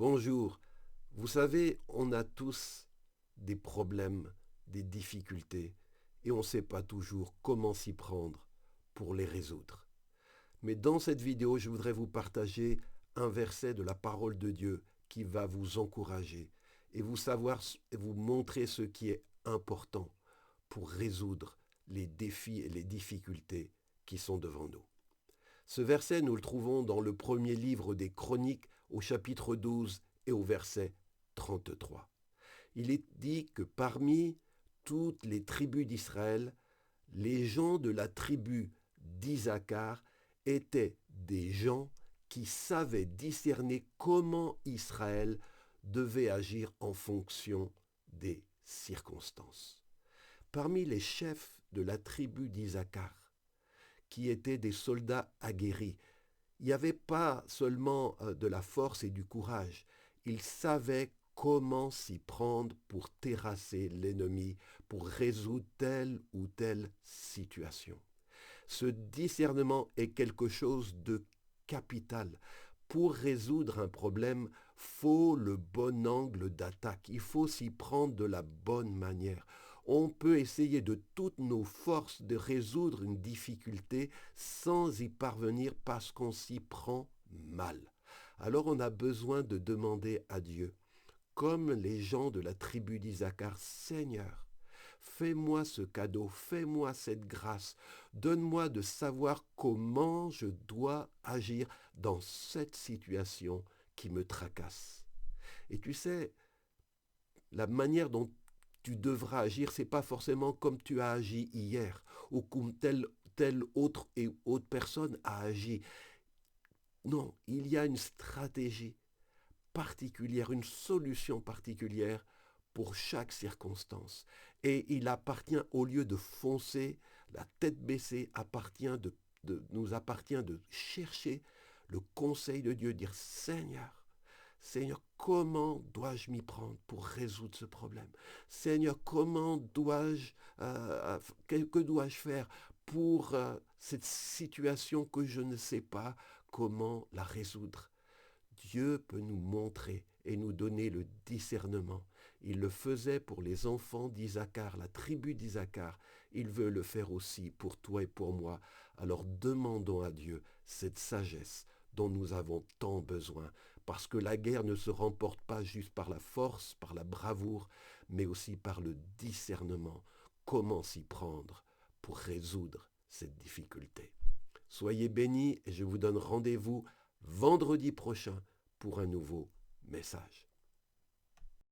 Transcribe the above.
Bonjour. Vous savez, on a tous des problèmes, des difficultés, et on ne sait pas toujours comment s'y prendre pour les résoudre. Mais dans cette vidéo, je voudrais vous partager un verset de la parole de Dieu qui va vous encourager et vous montrer ce qui est important pour résoudre les défis et les difficultés qui sont devant nous. Ce verset, nous le trouvons dans le premier livre des Chroniques au chapitre 12 et au verset 33. Il est dit que parmi toutes les tribus d'Israël, les gens de la tribu d'Isaacar étaient des gens qui savaient discerner comment Israël devait agir en fonction des circonstances. Parmi les chefs de la tribu d'Isaacar, qui étaient des soldats aguerris, il n'y avait pas seulement de la force et du courage, ils savaient comment s'y prendre pour terrasser l'ennemi, pour résoudre telle ou telle situation. Ce discernement est quelque chose de capital. Pour résoudre un problème, faut le bon angle d'attaque. Il faut s'y prendre de la bonne manière. On peut essayer de toutes nos forces de résoudre une difficulté sans y parvenir parce qu'on s'y prend mal. Alors on a besoin de demander à Dieu, comme les gens de la tribu d'Isaacar, Seigneur, fais-moi ce cadeau, fais-moi cette grâce, donne-moi de savoir comment je dois agir dans cette situation qui me tracasse. Et tu sais, la manière dont tu devras agir, c'est pas forcément comme tu as agi hier ou comme telle autre personne a agi. Non, il y a une stratégie particulière, une solution particulière pour chaque circonstance. Et il appartient, au lieu de foncer, la tête baissée, nous appartient de chercher le conseil de Dieu, dire Seigneur, Seigneur, comment dois-je m'y prendre pour résoudre ce problème? Seigneur, que dois-je faire pour cette situation que je ne sais pas comment la résoudre? Dieu peut nous montrer et nous donner le discernement. Il le faisait pour les enfants d'Isaacar, la tribu d'Isaacar. Il veut le faire aussi pour toi et pour moi. Alors demandons à Dieu cette sagesse dont nous avons tant besoin, parce que la guerre ne se remporte pas juste par la force, par la bravoure, mais aussi par le discernement. Comment s'y prendre pour résoudre cette difficulté? Soyez bénis et je vous donne rendez-vous vendredi prochain pour un nouveau message.